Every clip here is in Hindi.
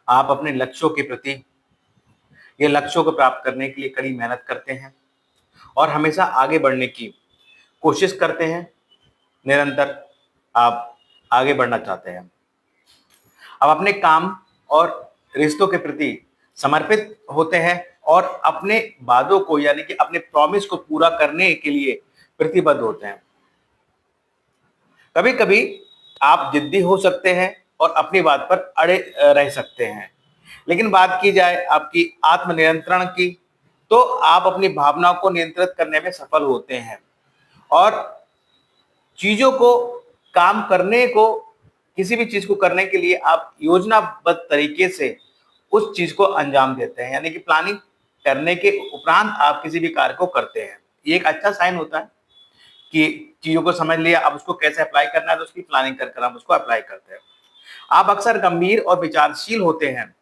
आप अपने लक्ष्यों के प्रति, ये लक्ष्यों को प्राप्त करने के लिए कड़ी मेहनत करते हैं और हमेशा आगे बढ़ने की कोशिश करते हैं। निरंतर आप आगे बढ़ना चाहते हैं। आप अपने काम और रिश्तों के प्रति समर्पित होते हैं और अपने वादों को यानी कि अपने प्रॉमिस को पूरा करने के लिए प्रतिबद्ध होते हैं। कभी-कभी आप जिद्दी हो सकते हैं और अपनी बात पर अड़े रह सकते हैं। लेकिन बात की जाए आपकी आत्मनियंत्रण की, तो आप अपनी भावनाओं को नियंत्रित करने में सफल होते हैं और चीज़ों को काम करने को किसी भी चीज़ को करने के लिए आप योजनाबद्ध तरीके से उस चीज़ को अंजाम देते हैं, यानी कि प्लानिंग करने के उपरांत आप किसी भी कार्य को करते हैं। ये एक अच्छा साइन होता है कि चीज़ों को समझ लिया, अब उसको कैसे अप्लाई करना है, तो उसकी प्लानिंग कर कर हम उसको अप्लाई करते हैं। आप अक्सर गंभीर और विचारशील होते हैं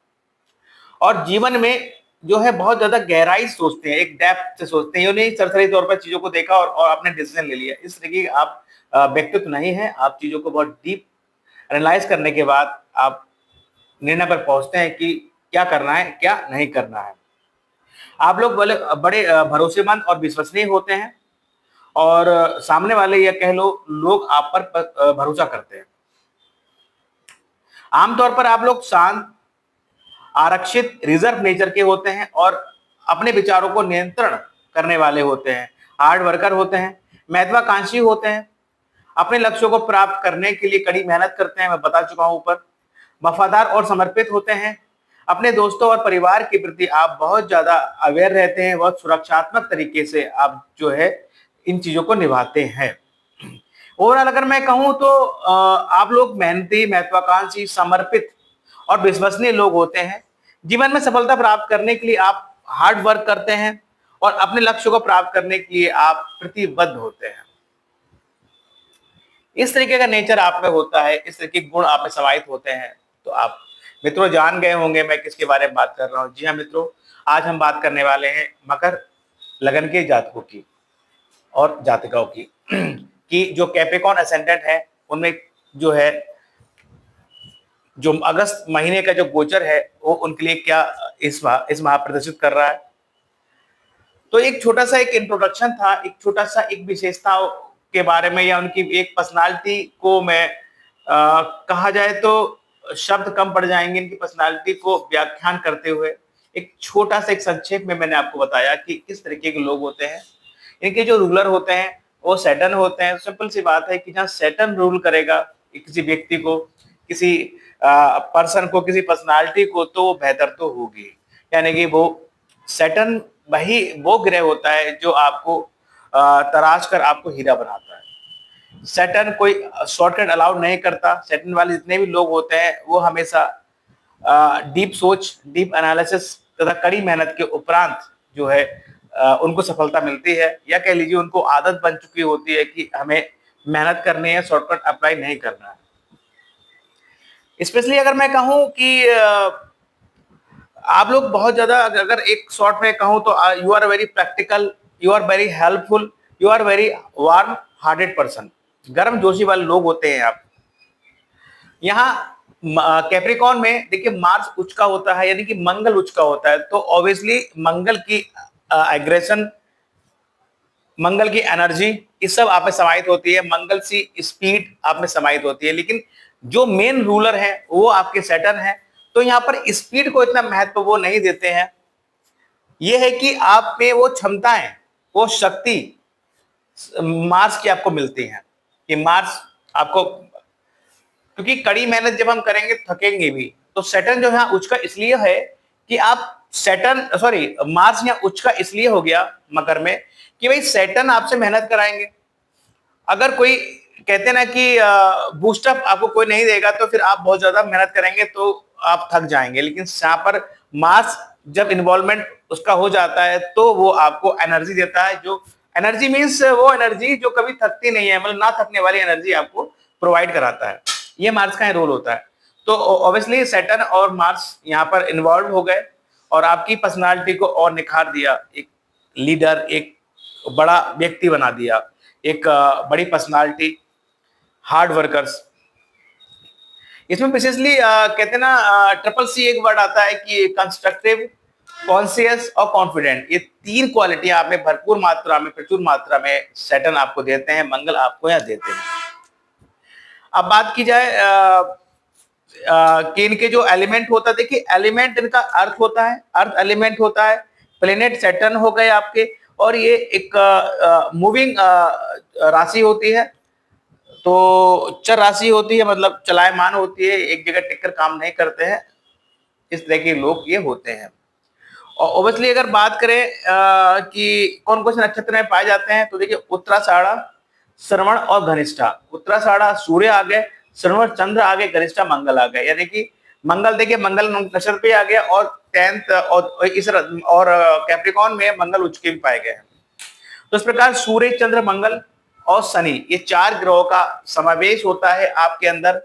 और जीवन में जो है बहुत ज़्यादा गहराई से सोचते हैं, एक डेप्थ से सोचते हैं। ये नहीं सरसरी तौर पर चीज़ों को देखा और आपने डिसीजन ले लिया। इस तरीके के आप व्यक्तित्व नहीं है। आप चीज़ों को बहुत डीप एनालाइज़ करने के बाद आप निर्णय पर पहुँचते हैं कि क्या करना है, क्या नहीं करना है। आप लोग बड़े भरोसेमंद और विश्वसनीय होते हैं और सामने वाले या कह लो लोग आप पर भरोसा करते हैं। आमतौर पर आप लोग शांत, आरक्षित, रिजर्व नेचर के होते हैं और अपने विचारों को नियंत्रण करने वाले होते हैं। हार्ड वर्कर होते हैं, महत्वाकांक्षी होते हैं, अपने लक्ष्यों को प्राप्त करने के लिए कड़ी मेहनत करते हैं, मैं बता चुका हूं ऊपर। वफादार और समर्पित होते हैं। अपने दोस्तों और परिवार के प्रति आप बहुत ज्यादा अवेयर रहते हैं, बहुत सुरक्षात्मक तरीके से आप जो है इन चीजों को निभाते हैं। ओवरऑल अगर मैं कहूं तो आप लोग मेहनती, महत्वाकांक्षी, समर्पित और विश्वसनीय लोग होते हैं। जीवन में सफलता प्राप्त करने के लिए आप हार्ड वर्क करते हैं और अपने लक्ष्य को प्राप्त करने के लिए आप प्रतिबद्ध होते हैं। इस तरीके का नेचर आप में होता है, इस तरह के गुण आप में समाहित होते हैं, तो आप मित्रों जान गए होंगे मैं किसके बारे में बात कर रहा हूं। जी हाँ मित्रों, आज हम बात करने वाले हैं मकर लगन के जातकों की और जातिकाओं की कि जो कैप्रिकॉर्न असेंडेंट है उनमें जो है जो अगस्त महीने का जो गोचर है वो उनके लिए क्या इस माह प्रदर्शित कर रहा है। तो एक छोटा सा एक इंट्रोडक्शन था, एक छोटा सा एक विशेषताओं के बारे में या उनकी एक पर्सनालिटी को मैं कहा जाए तो शब्द कम पड़ जाएंगे इनकी पर्सनालिटी को व्याख्यान करते हुए। एक छोटा सा एक संक्षेप में मैंने आपको बताया कि किस तरीके के लोग होते हैं। इनके जो रूलर होते हैं वो सैटर्न होते हैं। सिंपल सी बात है कि जहाँ सैटर्न रूल करेगा किसी व्यक्ति को, किसी पर्सन को, किसी पर्सनालिटी को, तो वो बेहतर तो होगी। यानी कि वो सैटर्न वही वो ग्रह होता है जो आपको तराश कर आपको हीरा बनाता है। सैटर्न कोई शॉर्टकट अलाउड नहीं करता। सैटर्न वाले जितने भी लोग होते हैं वो हमेशा डीप सोच, डीप एनालिसिस तथा कड़ी मेहनत के उपरांत जो है उनको सफलता मिलती है, या कह लीजिए उनको आदत बन चुकी होती है कि हमें मेहनत करनी है, शॉर्टकट अप्लाई नहीं करना है। स्पेशली अगर मैं कहूं कि आप लोग बहुत ज्यादा, अगर एक शॉर्ट में कहूं तो you are very practical, you are very helpful, you are very warm hearted person. गर्म जोशी वाले लोग होते हैं आप। यहाँ कैप्रिकॉर्न में देखिए मार्स उच्च का होता है, यानी कि मंगल उच्च का होता है, तो ऑब्वियसली मंगल की एग्रेशन, मंगल की एनर्जी, ये सब आप में समाहित होती है। मंगल सी स्पीड आप में समाहित होती है। लेकिन जो मेन रूलर है वो आपके सैटर्न है, तो यहाँ पर स्पीड को इतना महत्व वो नहीं देते हैं। ये है कि आप में वो क्षमताएं, वो शक्ति मार्स की आपको मिलती है कि मार्स आपको, क्योंकि कड़ी मेहनत जब हम करेंगे थकेंगे भी। तो सैटर्न जो है उच्च का इसलिए है कि आप सैटर्न सॉरी मार्स यहाँ उच्च का इसलिए हो गया मकर में कि भाई सैटर्न आपसे मेहनत कराएंगे। अगर कोई कहते ना कि बूस्टअप आपको कोई नहीं देगा तो फिर आप बहुत ज्यादा मेहनत करेंगे तो आप थक जाएंगे। लेकिन यहाँ पर मार्स जब इन्वॉल्वमेंट उसका हो जाता है तो वो आपको एनर्जी देता है, जो एनर्जी मीन्स वो एनर्जी जो कभी थकती नहीं है, मतलब ना थकने वाली एनर्जी आपको प्रोवाइड कराता है। ये मार्स का रोल होता है। तो ऑब्वियसली सैटर्न और मार्स यहाँ पर इन्वॉल्व हो गए और आपकी पर्सनालिटी को और निखार दिया, एक लीडर, एक बड़ा व्यक्ति बना दिया, एक बड़ी पर्सनालिटी, हार्ड वर्कर्स। इसमें विशेषली कहते हैं ना, ट्रिपल सी एक वर्ड आता है कि कंस्ट्रक्टिव, कॉन्शियस और कॉन्फिडेंट, ये तीन क्वालिटियां आप में भरपूर मात्रा में, प्रचुर मात्रा में सैटर्न आपको देते हैं, मंगल आपको यहाँ देते हैं। अब बात की जाए कि इनके जो एलिमेंट होता है, देखिए एलिमेंट इनका अर्थ होता है, अर्थ एलिमेंट होता है, प्लेनेट सैटर्न हो गए आपके, और ये एक मूविंग राशि होती है, तो चर राशि होती है, मतलब चलायमान होती है, एक जगह टिककर काम नहीं करते हैं, इस तरह के लोग ये होते हैं। और ओबियसली अगर बात करें कि कौन कौन से नक्षत्र में पाए जाते हैं, तो देखिए उत्तराषाढ़ा, श्रवण और धनिष्ठा। उत्तराषाढ़ा सूर्य आ गए, श्रवण चंद्र आ गए, धनिष्ठा मंगल आ गए, यानी कि मंगल देखिए मंगल नक्षत्र पे आ गया, और 10th और इस और कैप्रिकॉन में मंगल उच्च के भी पाए गए हैं। तो इस प्रकार सूर्य, चंद्र, मंगल और शनि, ये चार ग्रहों का समावेश होता है आपके अंदर।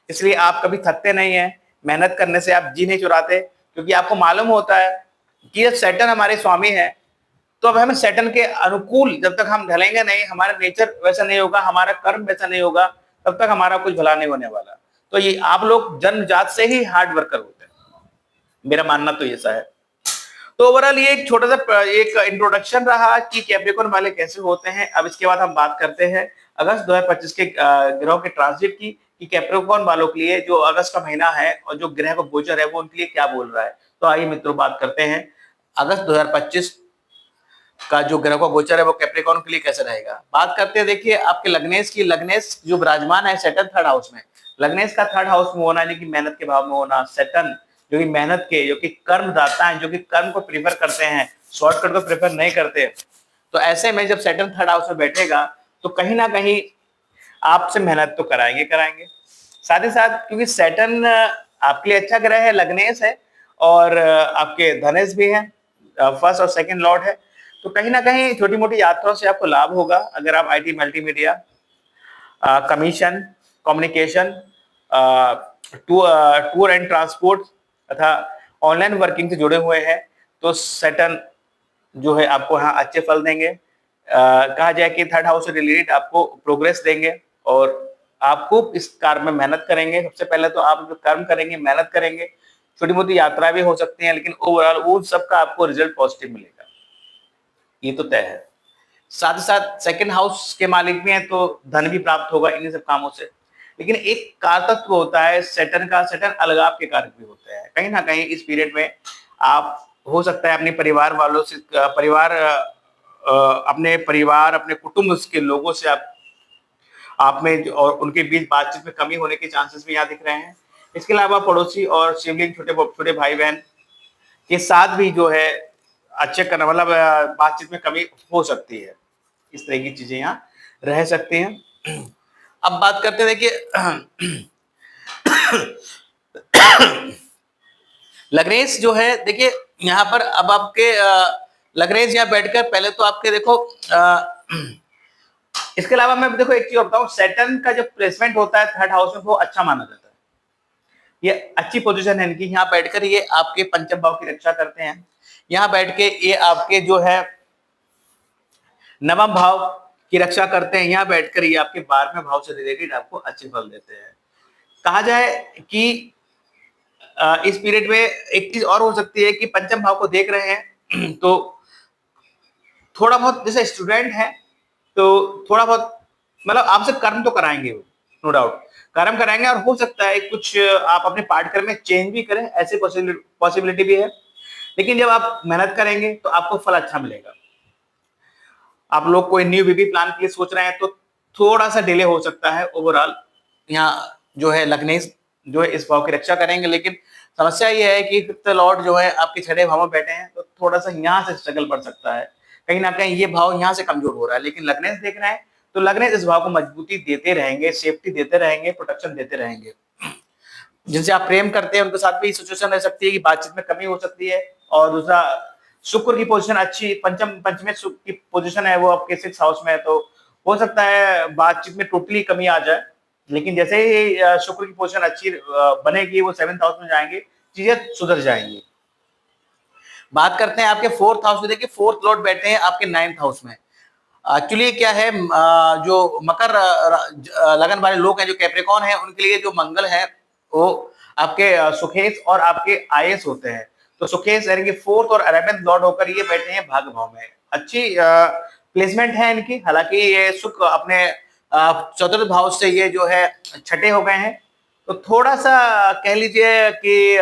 इसलिए आप कभी थकते नहीं है, मेहनत करने से आप जी नहीं चुराते, क्योंकि आपको मालूम होता है कि जब सैटर्न हमारे स्वामी है, तो अब हमें सैटर्न के अनुकूल जब तक हम ढलेंगे नहीं, हमारा नेचर वैसा नहीं होगा, हमारा कर्म वैसा नहीं होगा, तब तक हमारा कुछ भला नहीं होने वाला। तो ये आप लोग जन्मजात से ही हार्ड वर्कर होते हैं, मेरा मानना तो ऐसा है। तो ओवरऑल ये एक छोटा सा एक इंट्रोडक्शन रहा कि कैप्रिकॉर्न वाले कैसे होते हैं। अब इसके बाद हम बात करते हैं अगस्त 2025 के ग्रहों के ट्रांजिट की, कि कैप्रिकॉर्न वालों के लिए जो अगस्त का महीना है और जो ग्रह का गोचर है वो उनके लिए क्या बोल रहा है। तो आइए मित्रों बात करते हैं अगस्त 2025 का जो ग्रह का गोचर है वो कैप्रिकॉर्न के लिए कैसे रहेगा। बात करते हैं, देखिए आपके लग्नेश की, लग्नेश जो विराजमान है सैटर्न थर्ड हाउस में, लग्नेश का थर्ड हाउस में होना, यानी कि मेहनत के भाव में होना, सैटर्न जो कि मेहनत के, जो कि कर्म दाता है, जो कि कर्म को प्रीफर करते हैं, शॉर्टकट को प्रेफर नहीं करते। तो ऐसे में जब सैटर्न थर्ड हाउस में बैठेगा तो कहीं ना कहीं आपसे मेहनत तो कराएंगे कराएंगे। साथ ही साथ क्योंकि सैटर्न आपके लिए अच्छा ग्रह है, लग्नेश है, और आपके धनेश भी है, फर्स्ट और सेकंड लॉर्ड है, तो कहीं ना कहीं छोटी मोटी यात्राओं से आपको लाभ होगा। अगर आप IT, multimedia, commission, communication, tour and transport तथा ऑनलाइन वर्किंग से जुड़े हुए हैं, तो सैटर्न जो है आपको यहाँ अच्छे फल देंगे। कहा जाए कि थर्ड हाउस से रिलेटेड आपको प्रोग्रेस देंगे, और आप खूब इस कार्य में मेहनत करेंगे। सबसे पहले तो आप जो कर्म करेंगे, मेहनत करेंगे, छोटी मोटी यात्रा भी हो सकती है, लेकिन ओवरऑल वो सबका आपको रिजल्ट पॉजिटिव मिलेगा, ये तो तय है। साथ ही साथ सेकंड हाउस के मालिक भी हैं, तो धन भी प्राप्त होगा इन्हीं सब कामों से। लेकिन एक कारतत्व होता है सैटर्न का, सैटर्न अलगाव के कारक भी होते हैं। कहीं ना कहीं इस पीरियड में आप हो सकता है अपने परिवार वालों से, अपने परिवार, अपने कुटुंब के लोगों से आप में और उनके बीच बातचीत में कमी होने के चांसेस भी यहाँ दिख रहे हैं। इसके अलावा पड़ोसी और सिबलिंग, छोटे छोटे भाई बहन के साथ भी जो है अच्छे करना, मतलब बातचीत में कमी हो सकती है। इस तरह की चीजें यहाँ रह सकती हैं। अब बात करते हैं, देखिए लग्नेश जो है, देखिए यहाँ पर अब आपके लग्नेश यहाँ बैठकर पहले तो आपके देखो इसके अलावा मैं देखो एक चीज बताऊं, सैटर्न का जो प्लेसमेंट होता है थर्ड हाउस में वो अच्छा माना जाता है। ये अच्छी पोजीशन है इनकी, यहाँ बैठकर ये आपके पंचम भाव की रक्षा करते हैं। यहाँ बैठ के ये आपके जो है नवम भाव की रक्षा करते हैं, यहाँ बैठकर ये आपके 12वें भाव से रिलेटेड आपको अच्छे फल देते हैं। कहा जाए कि इस पीरियड में एक चीज और हो सकती है कि पंचम भाव को देख रहे हैं तो थोड़ा बहुत, जैसे स्टूडेंट है तो थोड़ा बहुत मतलब आपसे कर्म तो कराएंगे वो, नो डाउट कर्म कराएंगे, और हो सकता है कुछ आप अपने पाठ्यक्रम में चेंज भी करें, ऐसे पॉसिबिलिटी भी है। लेकिन जब आप मेहनत करेंगे तो आपको फल अच्छा मिलेगा। आप लोग कोई न्यू बीबी प्लान के लिए सोच रहे हैं तो थोड़ा सा डिले हो सकता है। ओवरऑल यहाँ जो है लग्नेश जो है इस भाव की रक्षा करेंगे, लेकिन समस्या ये है कि फिफ्थ लॉर्ड जो है आपके छठे भाव में बैठे हैं, तो थोड़ा सा यहाँ से स्ट्रगल पड़ सकता है। कहीं ना कहीं ये भाव यहाँ से कमजोर हो रहा है, लेकिन लग्नेश देख रहे हैं तो लग्नेश इस भाव को मजबूती देते रहेंगे, सेफ्टी देते रहेंगे, प्रोटेक्शन देते रहेंगे। जिनसे आप प्रेम करते हैं उनके साथ भी सिचुएशन रह सकती है कि बातचीत में कमी हो सकती है। और दूसरा, शुक्र की पोजीशन अच्छी, पंचमें की पोजीशन है वो आपके 6th हाउस में है, तो हो सकता है बातचीत में टोटली कमी आ जाए। लेकिन जैसे ही शुक्र की पोजीशन अच्छी बनेगी, वो 7th हाउस में जाएंगे, चीजें सुधर जाएंगी। बात करते हैं आपके 4th हाउस में, देखिए 4th लॉर्ड बैठे हैं आपके 9th हाउस में। एक्चुअली क्या है, जो मकर लगन वाले लोग हैं, जो कैप्रिकॉन है, उनके लिए जो मंगल है वो आपके सुखेश और आपके आयस होते हैं। तो सुखेश यानी कि 4th और 11th लॉर्ड होकर ये बैठे हैं भाग्य भाव में। अच्छी प्लेसमेंट है इनकी। हालांकि ये शुक्र अपने चतुर्थ भाव से ये जो है छठे हो गए हैं, तो थोड़ा सा कह लीजिए कि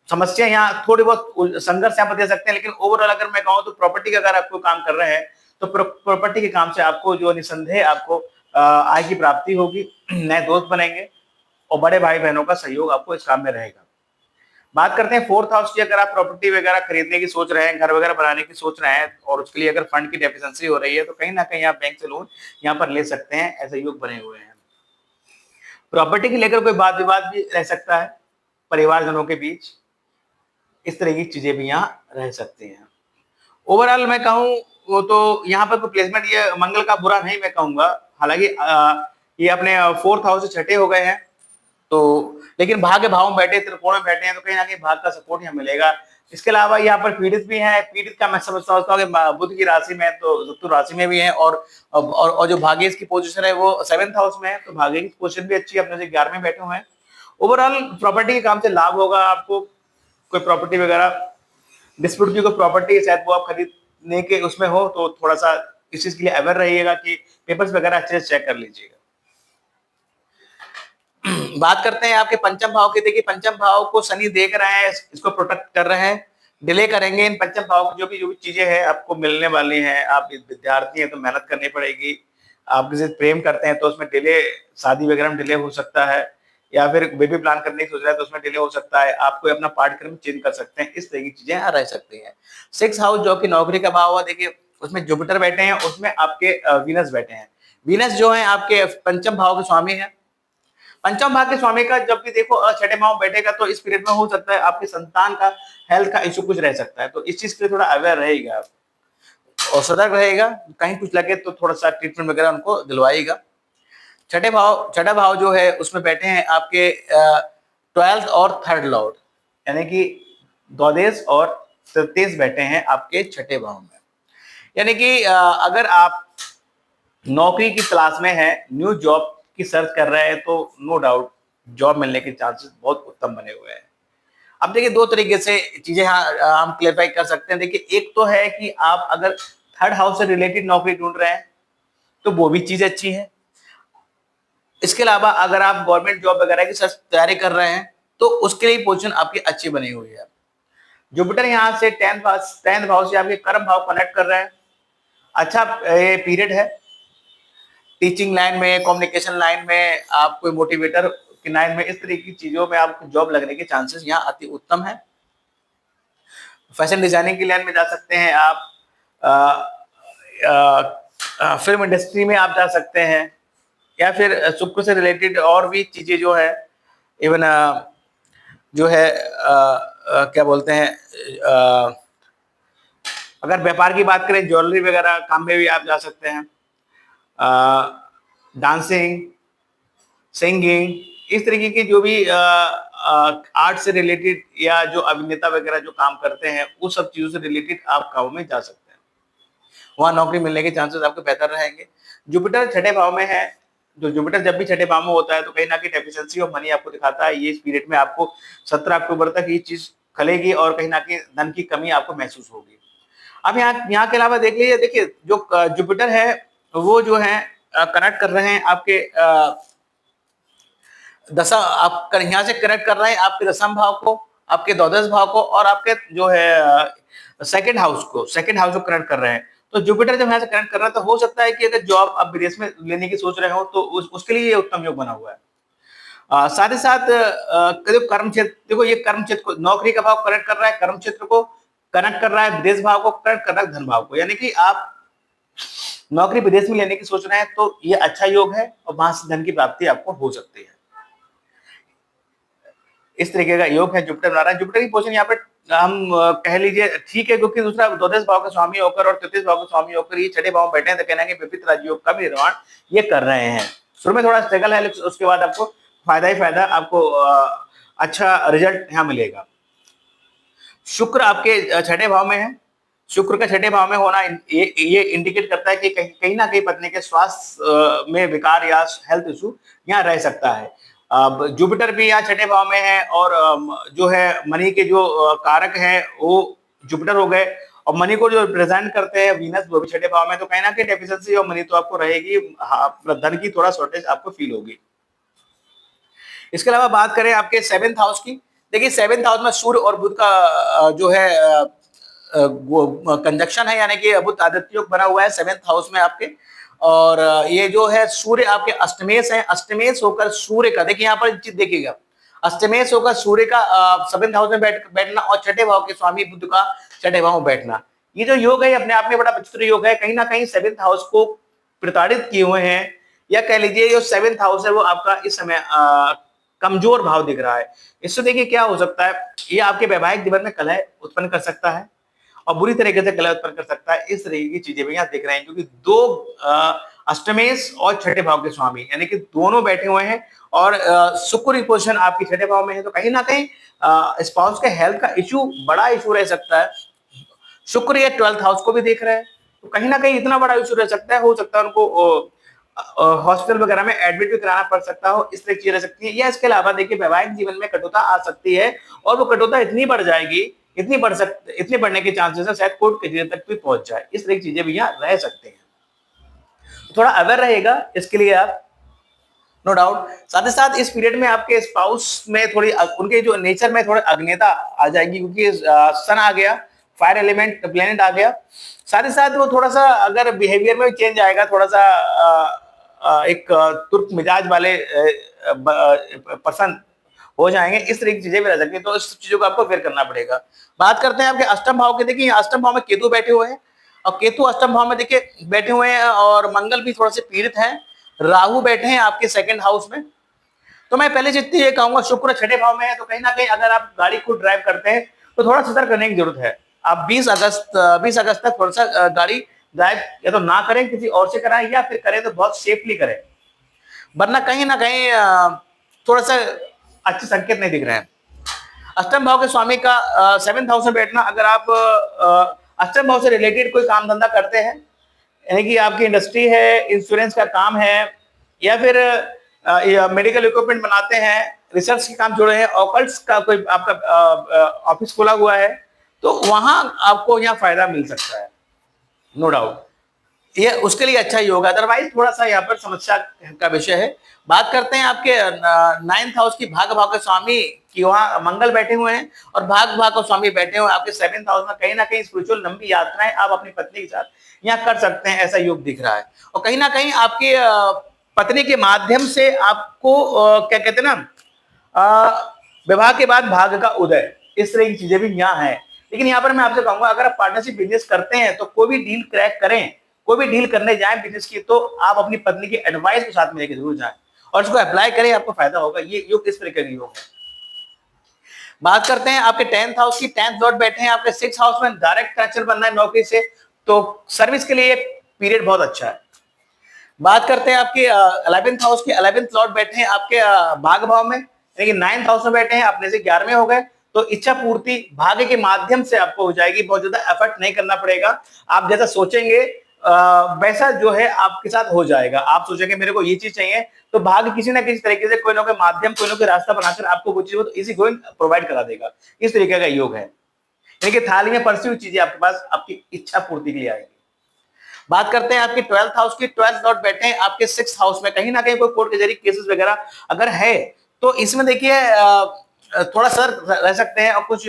समस्या यहाँ थोड़ी बहुत संघर्ष यहाँ पर दे सकते हैं, लेकिन ओवरऑल अगर मैं कहूँ तो प्रॉपर्टी का अगर आपको काम कर रहे हैं तो प्रॉपर्टी के काम से आपको जो निसंदेह आपको आय की प्राप्ति होगी, नए दोस्त बनेंगे और बड़े भाई बहनों का सहयोग आपको इस काम में रहेगा। बात करते हैं 4th हाउस की। अगर आप प्रॉपर्टी वगैरह खरीदने की सोच रहे हैं, घर वगैरह बनाने की सोच रहे हैं और उसके लिए अगर फंड की डेफिशिएंसी हो रही है, तो कहीं ना कहीं आप बैंक से लोन यहाँ पर ले सकते हैं। ऐसे योग बने हुए हैं। प्रॉपर्टी को लेकर कोई वाद विवाद भी रह सकता है परिवारजनों के बीच, इस तरह की चीजें भी यहाँ रह सकती हैं। ओवरऑल मैं कहूँ वो तो यहाँ पर कोई प्लेसमेंट ये मंगल का बुरा नहीं मैं कहूंगा। हालांकि ये अपने 4th हाउस से छठे हो गए हैं, तो लेकिन भाग्य भाव में बैठे, त्रिकोण में बैठे हैं, तो कहीं ना कहीं भाग का सपोर्ट यहाँ मिलेगा। इसके अलावा यहाँ पर पीड़ित भी हैं। पीड़ित का मैं समझता हूँ कि बुध की राशि में, तो ऋतु राशि में भी है, और जो भाग्य की पोजीशन है वो 7th हाउस में है, तो भाग्य की पोजीशन भी अच्छी है, अपने से 11 में बैठे हुए हैं। ओवरऑल प्रॉपर्टी के काम से लाभ होगा आपको। कोई प्रॉपर्टी वगैरह डिस्प्यूट की कोई प्रॉपर्टी शायद वो आप खरीदने के उसमें हो, तो थोड़ा सा इस चीज के लिए अवेयर रहिएगा कि पेपर्स वगैरह अच्छे से चेक कर लीजिएगा। बात करते हैं आपके पंचम भाव की। देखिए पंचम भाव को शनि देख रहे हैं, इसको प्रोटेक्ट कर रहे हैं। डिले करेंगे इन पंचम भाव की जो भी चीजें हैं आपको मिलने वाली हैं। आप विद्यार्थी हैं तो मेहनत करनी पड़ेगी। आप किसी से प्रेम करते हैं तो उसमें डिले, शादी वगैरह में डिले हो सकता है, या फिर बेबी प्लान करने की सोच रहे हैं तो उसमें डिले हो सकता है। आप कोई अपना पाठ्यक्रम चेंज कर सकते हैं। इस तरह की चीजें रह सकती हैं। 6th हाउस जो कि नौकरी का भाव हुआ, देखिए उसमें जुपिटर बैठे हैं, उसमें आपके वीनस बैठे हैं। वीनस जो है आपके पंचम भाव के स्वामी है। पंचम भाव के स्वामी का जब भी देखो छठे भाव बैठेगा, तो इस पीरियड में हो सकता है आपके संतान का हेल्थ का इशू कुछ रह सकता है। तो इस चीज के लिए थोड़ा अवेयर रहेगा और सतर्क रहेगा। कहीं कुछ लगे तो थोड़ा सा ट्रीटमेंट वगैरह उनको दिलवाएगा। छठा भाव जो है उसमें बैठे हैं आपके 12th और 3rd लॉर्ड, यानी कि द्वादश और तृतीय बैठे हैं आपके छठे भाव में। यानी कि अगर आप नौकरी की तलाश में है, न्यू जॉब की सर्च कर रहे हैं, तो नो डाउट जॉब मिलने के चांसेस बहुत उत्तम बने हुए हैं। अब देखिए दो तरीके से चीजें हम क्लेरिफाई कर सकते हैं। देखिए एक तो है कि आप अगर 3rd हाउस से रिलेटेड नौकरी ढूंढ रहे हैं तो वो भी चीज अच्छी है। इसके अलावा अगर आप गवर्नमेंट जॉब वगैरह की सर्च तैयारी कर रहे हैं तो उसके लिए पोजीशन आपकी अच्छी बनी हुई है। जुपिटर यहाँ से 10th भाव से आपके कर्म भाव कनेक्ट कर रहे हैं। अच्छा ये पीरियड है। टीचिंग लाइन में, कम्युनिकेशन लाइन में, आप कोई मोटिवेटर की लाइन में, इस तरह की चीजों में आपको जॉब लगने के चांसेस यहाँ अति उत्तम है। फैशन डिजाइनिंग की लाइन में जा सकते हैं आप। फिल्म इंडस्ट्री में आप जा सकते हैं, या फिर शुक्र से रिलेटेड और भी चीजें जो है, इवन जो है क्या बोलते हैं, अगर व्यापार की बात करें, ज्वेलरी वगैरह काम में भी आप जा सकते हैं। डांसिंग, सिंगिंग, इस तरीके की जो भी आर्ट से रिलेटेड या जो अभिनेता वगैरह जो काम करते हैं, उस सब चीजों से रिलेटेड आप कामों में जा सकते हैं। वहां नौकरी मिलने के चांसेस आपके बेहतर रहेंगे। जुपिटर छठे भाव में है। जो जुपिटर जब भी छठे भाव में होता है तो कहीं ना कहीं डेफिशिएंसी ऑफ मनी आपको दिखाता है। ये इस पीरियड में आपको 17 अक्टूबर तक ये चीज खलेगी और कहीं ना कहीं धन की कमी आपको महसूस होगी। अब यहाँ के अलावा देख लीजिए, देखिए जो जुपिटर है वो जो है कनेक्ट कर रहे हैं आपके दशा, आप यहाँ से कनेक्ट कर रहे हैं आपके दशम भाव को, आपके द्वादश भाव को, और आपके जो है 2nd हाउस को कनेक्ट कर रहे हैं। तो जुपिटर जब यहाँ से कनेक्ट कर रहा है तो हो सकता है कि अगर जॉब आप विदेश में लेने की सोच रहे हो तो उसके लिए ये उत्तम योग बना हुआ है। साथ ही साथ कर्म क्षेत्र, देखो ये कर्म क्षेत्र को, नौकरी का भाव कनेक्ट कर रहा है, कर्म क्षेत्र को कनेक्ट कर रहा है, विदेश भाव को कनेक्ट कर रहा है धन भाव को। यानी कि आप नौकरी विदेश में लेने की सोच रहे हैं तो ये अच्छा योग है और वहां से धन की प्राप्ति आपको हो सकती है। इस तरीके का योग है जुपिटर बना रहा है। जुपिटर की पोजीशन यहाँ पे हम कह लीजिए ठीक है, क्योंकि दूसरा द्वादश भाव का स्वामी होकर और तृतीय भाव का स्वामी होकर ये छठे भाव में बैठे हैं, तो कहना है कि विपरीत राजयोग का भी निर्माण ये कर रहे हैं। शुरू में थोड़ा स्ट्रगल है, लेकिन उसके बाद आपको फायदा ही फायदा, आपको अच्छा रिजल्ट यहाँ मिलेगा। शुक्र आपके छठे भाव में है, शुक्र का छठे भाव में होना ये इंडिकेट करता है कि कहीं ना कहीं पत्नी के स्वास्थ्य में विकार या हेल्थ इशू यहाँ रह सकता है। अब जुपिटर भी यहाँ छठे भाव में है और जो है मनी के जो कारक है वो जुपिटर हो गए, और मनी को जो रिप्रेजेंट करते हैं वीनस वो भी छठे भाव में, तो कहीं ना कहीं डेफिशिएंसी और मनी तो आपको रहेगी, धन की थोड़ा शॉर्टेज आपको फील होगी। इसके अलावा बात करें आपके 7th हाउस की, देखिए 7th हाउस में सूर्य और बुध का जो है वो कंजक्शन है, यानी कि बुध आदित्य योग बना हुआ है 7th हाउस में आपके। और ये जो है सूर्य आपके अष्टमेश है, अष्टमेश होकर सूर्य का, देखिए यहाँ पर चीज देखिएगा, अष्टमेश होकर सूर्य का 7th हाउस में बैठना और छठे भाव के स्वामी बुध का छठे भाव में बैठना, ये जो योग है अपने आप में बड़ा विचित्र योग है। कहीं ना कहीं 7th हाउस को प्रताड़ित किए हुए हैं, या कह लीजिए जो 7th हाउस है वो आपका इस समय कमजोर भाव दिख रहा है। इससे देखिए क्या हो सकता है, ये आपके वैवाहिक जीवन में कलह उत्पन्न कर सकता है और बुरी तरीके से कलह उत्पन्न कर सकता है। इस तरीके की चीजें भी यहाँ दिख रहे हैं, क्योंकि दो अष्टमेश और छठे भाव के स्वामी यानी कि दोनों बैठे हुए हैं, और शुक्र की पोजीशन आपकी छठे भाव में है, तो कहीं ना कहीं स्पाउस के हेल्थ का इशू, बड़ा इशू रह सकता है। शुक्र ये 12th हाउस को भी देख रहे हैं, तो कहीं ना कहीं इतना बड़ा इशू रह सकता है, हो सकता है उनको हॉस्पिटल वगैरह में एडमिट भी कराना पड़ सकता हो, इस तरह की चीजें रह सकती है। या इसके अलावा देखिए वैवाहिक जीवन में कटुता आ सकती है, और वो कटुता इतनी बढ़ जाएगी, इतनी बढ़ने के चांसेस है शायद कोर्ट कचहरी तक भी पहुंच जाए। इस तरह की चीजें भी यहाँ रह सकते हैं, थोड़ा अवेयर रहेगा इसके लिए आप, नो डाउट। साथ ही साथ इस पीरियड में आपके स्पाउस में थोड़ी उनके जो नेचर में थोड़ी अग्नियता आ जाएगी, क्योंकि सन आ गया, फायर एलिमेंट प्लेनेट आ गया। साथ ही साथ वो थोड़ा सा अगर बिहेवियर में चेंज आएगा, थोड़ा सा एक तुर्क मिजाज वाले पर्सन हो जाएंगे, इस तरह की चीजें भी रह सकती है, तो इस चीजों को आपको फेयर करना पड़ेगा। बात करते हैं आपके अष्टम भाव के, देखिए अष्टम भाव में केतु बैठे हुए हैं, और केतु अष्टम भाव में देखिए बैठे हुए हैं, और मंगल भी थोड़ा से पीड़ित है, राहु बैठे हैं आपके 2nd हाउस में। तो मैं पहले जितनी ये कहूंगा, शुक्र छठे भाव में है, तो कहीं ना कहीं अगर आप गाड़ी को ड्राइव करते हैं तो थोड़ा सतर्क करने की जरूरत है। आप 20 अगस्त तक थोड़ा सा गाड़ी ड्राइव या तो ना करें, किसी और से कराएं, या फिर करें तो बहुत सेफली करें, वरना कहीं ना कहीं थोड़ा सा अच्छे संकेत नहीं दिख रहे हैं। अष्टम भाव के स्वामी का 7th हाउस में बैठना, अगर आप अष्टम भाव से रिलेटेड कोई काम धंधा करते हैं, यानी कि आपकी इंडस्ट्री है, इंश्योरेंस का काम है, या फिर मेडिकल इक्विपमेंट बनाते हैं, रिसर्च के काम जुड़े हैं, ऑकल्ट्स का कोई आपका ऑफिस खोला हुआ है, तो वहां आपको यहाँ फायदा मिल सकता है, नो डाउट, ये उसके लिए अच्छा ही होगा। अदरवाइज थोड़ा सा यहाँ पर समस्या का विषय है। बात करते हैं आपके 9th हाउस की, भाग भाव के स्वामी की, वहां मंगल बैठे हुए हैं, और भाग भाव के स्वामी बैठे हुए हैं आपके 7th हाउस में। कहीं ना कहीं स्पिरिचुअल लंबी यात्राएं आप अपनी पत्नी के साथ यहाँ कर सकते हैं, ऐसा योग दिख रहा है। और कहीं ना कहीं आपके पत्नी के माध्यम से आपको क्या कहते हैं ना, विवाह के बाद भाग्य का उदय, इस तरह की चीजें भी यहाँ है। लेकिन यहाँ पर मैं आपसे कहूंगा, अगर आप पार्टनरशिप बिजनेस करते हैं तो कोई भी डील क्रैक करें, कोई भी डील करने जाए बिजनेस की, तो आप अपनी पत्नी की एडवाइस को साथ में लेकर जरूर जाएं और इसको अप्लाई करें, आपको फायदा होगा। ये योग इस तरीके का योग है। बात करते हैं आपके 10th हाउस की, 10th लॉर्ड बैठे हैं आपके 6th हाउस में, डायरेक्ट कनेक्शन बनना है नौकरी से, तो सर्विस के लिए पीरियड बहुत अच्छा है। बात करते हैं आपके 11th हाउस की, 11th लॉर्ड बैठे हैं आपके भाग भाव में, लेकिन 9th हाउस में बैठे हैं, अपने से 11वें हो गए, तो इच्छा पूर्ति भाग्य के माध्यम से आपको हो जाएगी, बहुत ज्यादा एफर्ट नहीं करना पड़ेगा। आप जैसा सोचेंगे वैसा जो है आपके साथ हो जाएगा। आप सोचेंगे मेरे को ये चीज चाहिए, तो भाग्य किसी ना किसी तरीके से कोई ना कोई माध्यम, कोई ना कोई रास्ता बनाकर आपको वो चीज इजी गोइंग प्रोवाइड करा देगा। इस तरीके का योग है, यानी कि थाली में परसी हुई चीजें आपके पास आपकी इच्छा पूर्ति के लिए आएगी। बात करते हैं आपके 12th हाउस की, 12th लॉर्ड बैठे हैं आपके 6th हाउस में, कहीं ना कहीं कोई कोर्ट कचहरी केसेस वगैरह अगर है तो इसमें देखिए थोड़ा सर रह सकते हैं, और कुछ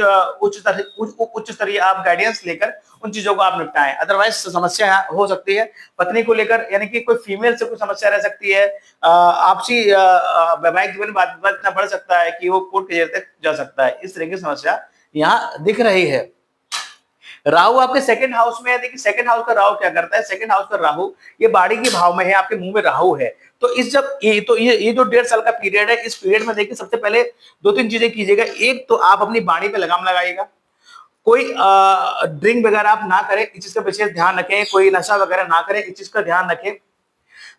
उच्च स्तरीय आप गाइडेंस लेकर उन चीजों को आप निपटाएं, अदरवाइज समस्या हो सकती है पत्नी को लेकर, यानी कि कोई फीमेल से कोई समस्या रह सकती है, आपसी वैवाहिक जीवन में बात इतना बढ़ सकता है कि वो कोर्ट कचहरी तक जा सकता है। इस तरह की समस्या यहाँ दिख रही है। राहु आपके 2nd हाउस में है, देखिए 2nd हाउस का राहु क्या करता है, 2nd हाउस का राहु ये बाड़ी के भाव में है, आपके मुंह में राहु है, तो इस जब ये जो 1.5 साल का पीरियड है, इस पीरियड में देखिए सबसे पहले 2-3 चीजें कीजिएगा। एक तो आप अपनी बाड़ी पे लगाम लगाइएगा, कोई ड्रिंक वगैरह आप ना करें, इस चीज का विशेष ध्यान रखें, कोई नशा वगैरह ना करें, इस चीज का ध्यान रखें।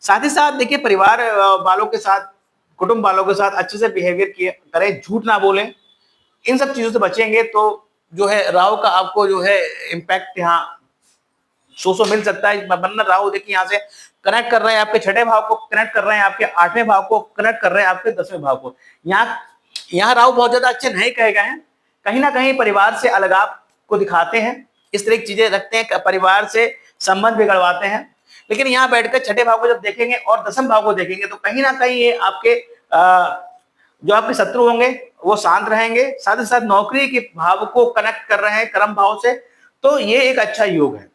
साथ ही साथ देखिए परिवार वालों के साथ, कुटुंब वालों के साथ अच्छे से बिहेवियर करें, झूठ ना बोलें, इन सब चीजों से बचेंगे तो जो है राहु का आपको जो है इम्पैक्ट यहाँ सौ मिल सकता है। वरना राहु देखिए यहाँ से कनेक्ट कर रहे हैं आपके छठे भाव को, कनेक्ट कर रहे हैं आपके आठवें भाव को, कनेक्ट कर रहे हैं आपके 10वें भाव को। यहाँ राहु बहुत ज्यादा अच्छे नहीं कहे गए हैं, कहीं ना कहीं परिवार से अलगाव को दिखाते हैं, इस तरह की चीजें रखते हैं, परिवार से संबंध बिगड़वाते हैं। लेकिन यहाँ बैठकर छठे भाव को जब देखेंगे और 10वें भाव को देखेंगे तो कहीं ना कहीं ये आपके जो आपके शत्रु होंगे वो शांत रहेंगे, साथ ही साथ नौकरी के भाव को कनेक्ट कर रहे हैं कर्म भाव से, तो ये एक अच्छा योग है।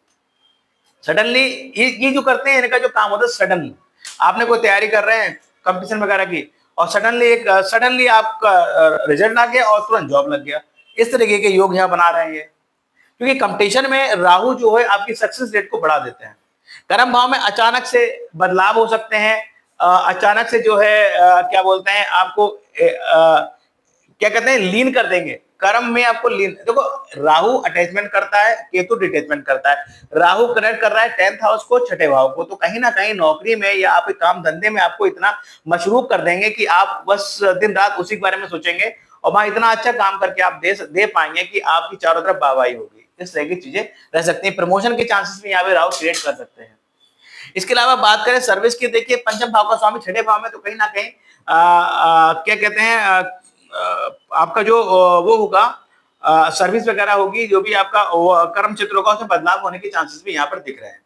सडनली ये जो करते हैं इनका जो काम होता है, सडन आपने कोई तैयारी कर रहे हैं कंपटीशन वगैरह की और सडनली आपका रिजल्ट आ गया और तुरंत जॉब लग गया, इस तरीके के योग यहाँ बना रहे हैं। क्योंकि कंपटीशन में राहु जो है आपकी सक्सेस रेट को बढ़ा देते हैं। कर्म भाव में अचानक से बदलाव हो सकते हैं, अचानक से जो है क्या बोलते हैं आपको क्या कहते हैं लीन कर देंगे कर्म में आपको लीन। देखो राहु अटैचमेंट करता है, केतु डिटैचमेंट करता है। राहु कनेक्ट कर रहा है 10th हाउस को छठे भाव को, तो कहीं ना कहीं नौकरी में या आपके काम धंधे में आपको इतना मशरूफ कर देंगे कि आप बस दिन रात उसी के बारे में सोचेंगे और वहां इतना अच्छा काम करके आप दे पाएंगे कि आपकी चारों तरफ वाहवाही होगी। इस तरह की चीजें रह सकती हैं। प्रमोशन के चांसेस भी यहाँ पे राहु क्रिएट कर सकते हैं। इसके अलावा बात करें सर्विस की, देखिए पंचम भाव का स्वामी छठे भाव में, तो कहीं ना कहीं क्या कहते हैं आपका जो वो होगा सर्विस वगैरह होगी, जो भी आपका कर्म क्षेत्र होगा उसमें बदलाव होने के चांसेस भी यहाँ पर दिख रहे हैं।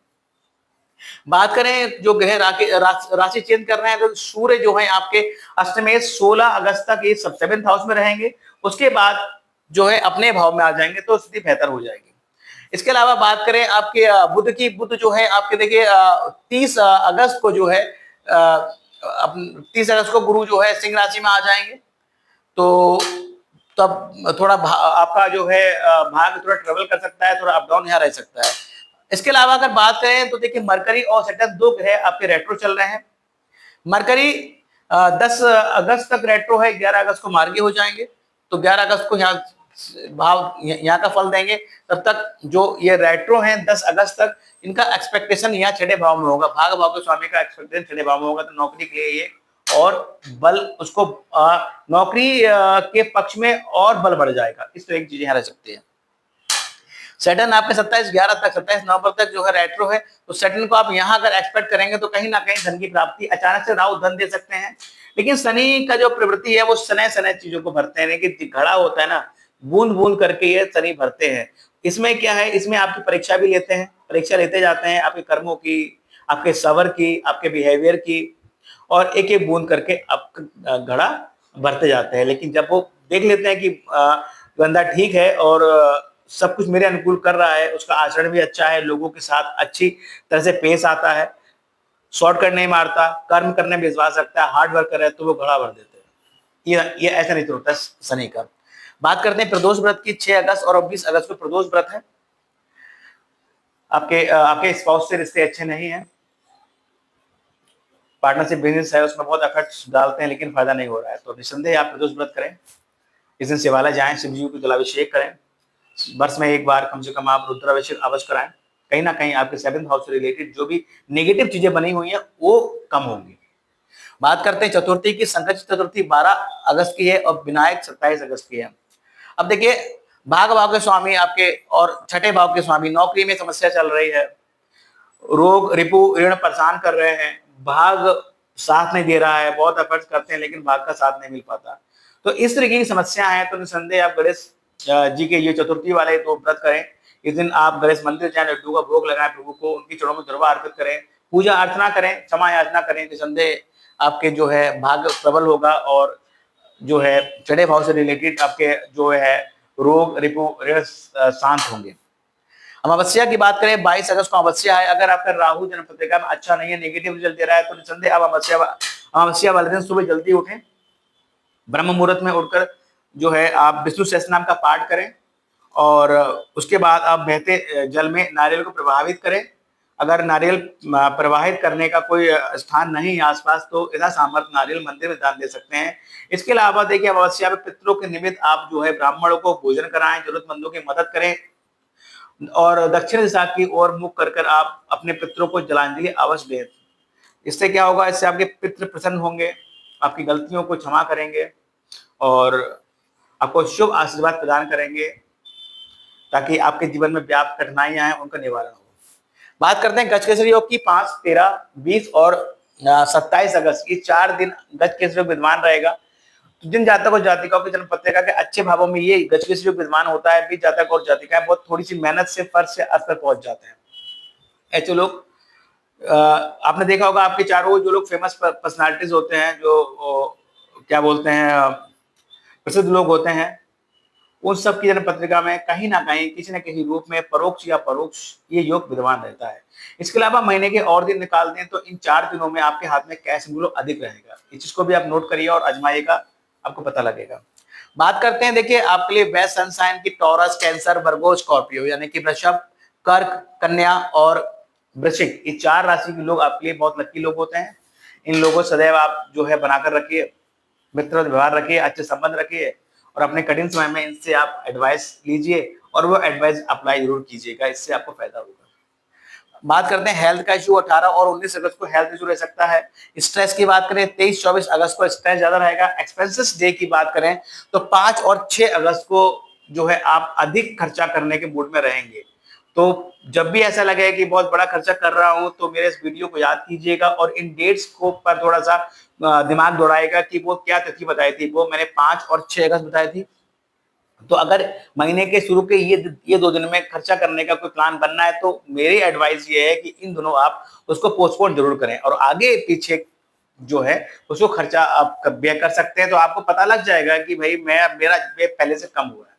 बात करें जो ग्रह राशि चेंज कर रहे हैं, तो सूर्य जो है आपके अष्टमेश 16 अगस्त तक ये 7th हाउस में रहेंगे, उसके बाद जो है अपने भाव में आ जाएंगे तो स्थिति बेहतर हो जाएगी। इसके अलावा बात करें आपके बुध की, बुध जो है आपके देखिए 30 अगस्त को जो है 30 अगस्त को गुरु जो है सिंह राशि में आ जाएंगे, तो तब थोड़ा आपका जो है भाग थोड़ा ट्रेवल कर सकता है, थोड़ा अप डाउन यहाँ रह सकता है। इसके अलावा अगर बात करें तो देखिए मरकरी और सैटर्न दो ग्रह आपके रेट्रो चल रहे हैं। मरकरी 10 अगस्त तक रेट्रो है, 11 अगस्त को मार्गी हो जाएंगे, तो 11 अगस्त को यहाँ भाव यहाँ का फल देंगे। तब तक जो ये रेट्रो हैं 10 अगस्त तक, इनका एक्सपेक्टेशन यहाँ छठे भाव में होगा, भाग भाव के स्वामी का एक्सपेक्टेशन छठे भाव में होगा, तो नौकरी के लिए ये और बल उसको नौकरी के पक्ष में और बल बढ़ जाएगा। इस तरह की चीजें यहाँ रह सकती है। सैटर्न आपके 27 नवंबर तक जो है रेट्रो है, तो सैटर्न को आप यहाँ अगर एक्सपेक्ट करेंगे तो कहीं ना कहीं धन की प्राप्ति, अचानक से राहु धन दे सकते हैं। लेकिन शनि का जो प्रवृत्ति है वो सने चीजों को भरते हैं, लेकिन घड़ा होता है ना, बूंद बूंद करके ये शनि भरते हैं। इसमें क्या है, इसमें आपकी परीक्षा भी लेते हैं, परीक्षा लेते जाते हैं आपके कर्मों की, आपके सवर की, आपके बिहेवियर की, और एक एक बूंद करके आपका घड़ा भरते जाते हैं। लेकिन जब वो देख लेते हैं कि बंदा ठीक है और सब कुछ मेरे अनुकूल कर रहा है, उसका आचरण भी अच्छा है, लोगों के साथ अच्छी तरह से पेश आता है, शॉर्टकट नहीं मारता, कर्म करने में विश्वास रखता है, हार्ड वर्क कर रहा है, तो वो घड़ा भर देते हैं। ये ऐसा नहीं होता शनि का। बात करते हैं प्रदोष व्रत की। 6 अगस्त और 20 अगस्त को प्रदोष व्रत है। आपके स्पाउस से रिश्ते अच्छे नहीं है, पार्टनरशिप बिजनेस है उसमें बहुत एफर्ट्स डालते हैं लेकिन फायदा नहीं हो रहा है, तो निसंदेह आप प्रदोष व्रत करें। इस दिन शिवालय जाएं, शिव जी को जलाभिषेक करें, वर्ष में एक बार कम से कम आप रुद्राभिषेक अवश्य कराएं। कहीं ना कहीं आपके 7th हाउस से रिलेटेड जो भी नेगेटिव चीजें बनी हुई हैं वो कम होंगी। बात करते हैं चतुर्थी की। संकट चतुर्थी 12 अगस्त की है और विनायक 27 अगस्त की है। अब देखिए भाग भाव के स्वामी आपके और छठे भाव के स्वामी, नौकरी में समस्या चल रही है, रोग रिपु ऋण परेशान कर रहे हैं, भाग साथ नहीं दे रहा है, बहुत एफर्ट्स करते हैं लेकिन भाग का साथ नहीं मिल पाता, तो इस तरीके की समस्या है। तो निसंदेह आप गणेश जी के ये चतुर्थी वाले तो व्रत करें। इस दिन आप गणेश मंदिर जाएं, लड्डू का भोग लगाएं प्रभु को, उनकी चरणों में दुर्वा अर्पित करें, पूजा अर्चना करें, क्षमा याचना करें। निसंदेह आपके जो है भाग्य प्रबल होगा और जो है छठे भाव से रिलेटेड आपके जो है रोग रिपु ऋण शांत होंगे। अमावस्या की बात करें, 22 अगस्त को अमावस्या है। अगर आपका राहु जन्म पत्रिका में अच्छा नहीं है, नेगेटिव रिजल्ट दे रहा है, तो निसंदेह आप अमावस्या वाले दिन सुबह जल्दी उठें, ब्रह्म मुहूर्त में उठकर जो है आप विष्णु सहस्त्रनाम का पाठ करें और उसके बाद आप बहते जल में नारियल को प्रवाहित करें। अगर नारियल प्रवाहित करने का कोई स्थान नहीं है आसपास, तो यथा सामर्थ नारियल मंदिर में दान दे सकते हैं। इसके अलावा देखिए अमावस्या में पितरों के निमित्त आप जो है ब्राह्मणों को भोजन कराएं, जरूरतमंदों की मदद करें और दक्षिण दिशा की ओर मुख कर आप अपने पितरों को जलांजलि अवश्य दें। इससे क्या होगा, इससे आपके पितृ प्रसन्न होंगे, आपकी गलतियों को क्षमा करेंगे और आपको शुभ आशीर्वाद प्रदान करेंगे, ताकि आपके जीवन में व्याप्त कठिनाइयां हैं उनका निवारण हो। बात करते हैं गज केसरी योग की। 5, 13, 20 और 27 अगस्त, ये 4 दिन गज केसरी योग विद्यमान रहेगा। तो जिन जातक और जातिकाओं की जन्म पत्रिका के अच्छे भावों में ये गज केसरी योग विद्यमान होता है, भी जातक और जातिकाएं बहुत थोड़ी सी मेहनत से फर्श से अर्थ पर पहुंच जाते हैं। ऐसे लोग आपने देखा होगा, आपके चारों जो लोग फेमस पर्सनालिटीज होते हैं, जो क्या बोलते हैं, प्रसिद्ध लोग होते हैं, उन सब की जन्म पत्रिका में कहीं ना कहीं किसी न किसी रूप में परोक्ष या परोक्ष ये योग विद्यमान रहता है। इसके अलावा महीने के और दिन निकाल दें तो इन 4 दिनों में आपके हाथ में कैश फ्लो अधिक रहेगा। इस चीज को भी आप नोट करिए और आजमाइएगा, आपको पता लगेगा। बात करते हैं, देखिए आपके लिए बेस्ट सन साइन की टॉरस, कैंसर, वर्गो, स्कॉर्पियो, यानी कि वृषभ, कर्क, कन्या और वृश्चिक, ये 4 राशि के लोग आपके लिए बहुत लकी लोग होते हैं। इन लोगों से सदैव आप जो है बनाकर रखिए, मित्र व्यवहार रखिए, अच्छे संबंध रखिए और अपने कठिन समय में इनसे आप एडवाइस लीजिए और वो एडवाइस अप्लाई जरूर कीजिएगा, इससे आपको फायदा होगा। बात करते हैं हेल्थ का इशू। 18 और 19 अगस्त को हेल्थ इशू रह सकता है। स्ट्रेस की बात करें 23, 24 अगस्त को स्ट्रेस ज्यादा रहेगा। एक्सपेंसेस डे की बात करें तो 5 और 6 अगस्त को जो है आप अधिक खर्चा करने के मूड में रहेंगे। तो जब भी ऐसा लगे कि बहुत बड़ा खर्चा कर रहा हूं तो मेरे इस वीडियो को याद कीजिएगा और इन डेट्स को पर थोड़ा सा दिमाग दौड़ाएगा कि वो क्या तिथि बताई थी। वो मैंने 5 और 6 अगस्त बताई थी। तो अगर महीने के शुरू के ये 2 दिन में खर्चा करने का कोई प्लान बनना है तो मेरी एडवाइस ये है कि इन दोनों आप उसको पोस्टपोन जरूर करें और आगे पीछे जो है उसको खर्चा आप व्यय कर सकते हैं। तो आपको पता लग जाएगा कि भाई मेरा व्यय पहले से कम हुआ है।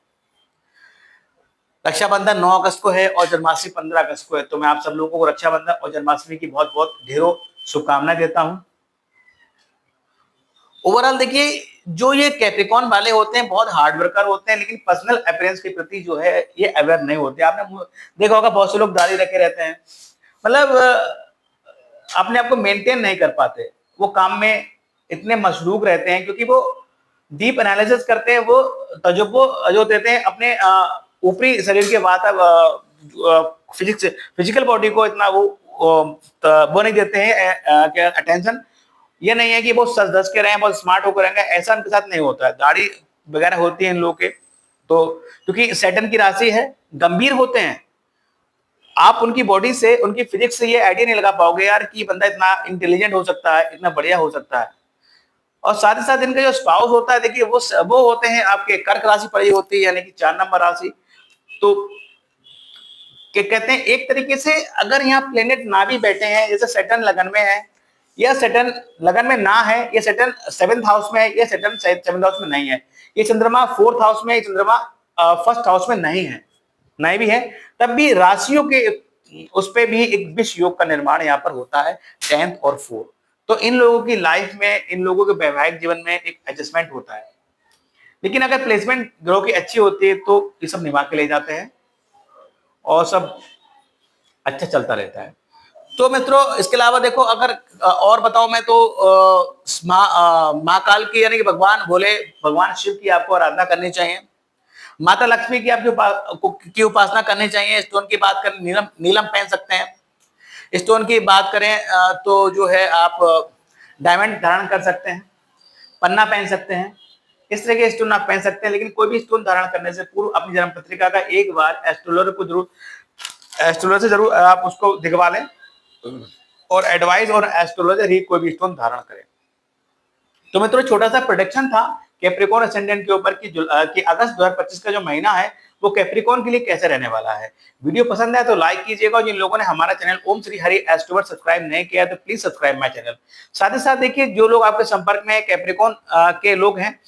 रक्षाबंधन 9 अगस्त को है और जन्माष्टमी 15 अगस्त को है। तो मैं आप सब लोगों को रक्षाबंधन और जन्माष्टमी की बहुत बहुत ढेरों शुभकामनाएं देता हूं। ओवरऑल देखिए, जो ये कैप्रिकॉन वाले होते हैं बहुत हार्ड वर्कर होते हैं, लेकिन पर्सनल अपीयरेंस के प्रति जो है ये अवेयर नहीं होते। आपने देखा होगा बहुत से लोग दाढ़ी रखे रहते हैं, मतलब अपने आप को मेंटेन नहीं कर पाते। वो काम में इतने मशरूक रहते हैं क्योंकि वो डीप एनालिसिस करते हैं, वो तजुर्बा जो देते हैं अपने ऊपरी शरीर के फिजिकल बॉडी को इतना वो नहीं देते हैं क्या अटेंशन। ये नहीं है कि वो सच धस के रहे हैं, बहुत स्मार्ट होकर रहेंगे, ऐसा उनके साथ नहीं होता है। दाढ़ी वगैरह होती है इन लोगों के, तो क्योंकि सैटर्न की राशि है, गंभीर होते हैं। आप उनकी बॉडी से, उनकी फिजिक्स से ये आइडिया नहीं लगा पाओगे यार कि बंदा इतना इंटेलिजेंट हो सकता है, इतना बढ़िया हो सकता है। और साथ ही साथ इनका जो स्पाउस होता है, देखिए वो होते हैं आपके कर्क राशि पड़ी होती है, यानी कि 4 नंबर राशि। तो क्या कहते हैं, एक तरीके से अगर यहाँ प्लेनेट ना भी बैठे हैं, जैसे सैटर्न लगन में है या सैटर्न लगन में ना है, ये सैटर्न 7th हाउस में है, ये सैटर्न 7th हाउस में नहीं है, ये चंद्रमा 4th हाउस में, ये चंद्रमा 1st हाउस में नहीं है, नहीं भी है, तब भी राशियों के उस पे भी एक विष योग का निर्माण यहाँ पर होता है 10th और 4th। तो इन लोगों की लाइफ में, इन लोगों के वैवाहिक जीवन में एक एडजस्टमेंट होता है। लेकिन अगर प्लेसमेंट ग्रह की अच्छी होती है तो ये सब निभा के ले जाते हैं और सब अच्छा चलता रहता है। तो मित्रों, इसके अलावा देखो, अगर और बताऊं मैं तो महाकाल की यानी कि भगवान शिव की आपको आराधना करनी चाहिए। माता लक्ष्मी की की उपासना करनी चाहिए। स्टोन की बात करें, नीलम पहन सकते हैं। स्टोन की बात करें तो जो है आप डायमंड धारण कर सकते हैं, पन्ना पहन सकते हैं, इस तरह के स्टोन आप पहन सकते हैं। लेकिन कोई भी स्टोन धारण करने से पूर्व अपनी जन्म पत्रिका का एक बार एस्ट्रोलॉजर से जरूर आप उसको दिखवा लें और एडवाइस और एस्ट्रोलॉजर ही कोई भी स्टोन धारण करें। तो मित्रों, छोटा सा प्रोडिक्शन था कैप्रिकॉन असेंडेंट के ऊपर कि अगस्त 2025 का जो महीना है वो कैप्रिकॉन के लिए कैसे रहने वाला है। वीडियो पसंद है तो लाइक कीजिएगा। जिन लोगों ने हमारा चैनल ओम श्री हरि एस्ट्रोवर सब्सक्राइब नहीं किया तो प्लीज सब्सक्राइब माय चैनल। साथ ही साथ देखिए, जो लोग आपके संपर्क में कैप्रिकॉन के लोग हैं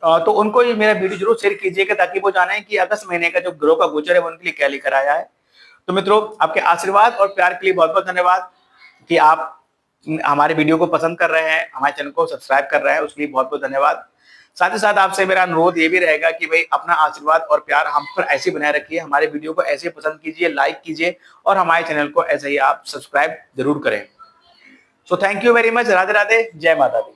तो उनको ये मेरा वीडियो जरूर शेयर कीजिएगा ताकि वो जाने कि अगस्त महीने का जो ग्रह का गोचर है वो उनके लिए क्या लेकर आया है। तो मित्रों, आपके आशीर्वाद और प्यार के लिए बहुत बहुत धन्यवाद कि आप हमारे वीडियो को पसंद कर रहे हैं, हमारे चैनल को सब्सक्राइब कर रहे हैं, उसके लिए बहुत बहुत धन्यवाद। साथ ही साथ आपसे मेरा अनुरोध ये भी रहेगा कि भाई अपना आशीर्वाद और प्यार हम पर ऐसे बनाए रखिए, हमारे वीडियो को ऐसे पसंद कीजिए, लाइक कीजिए और हमारे चैनल को ऐसे ही आप सब्सक्राइब जरूर करें। So thank you very much. Radhe Radhe, जय माता दी।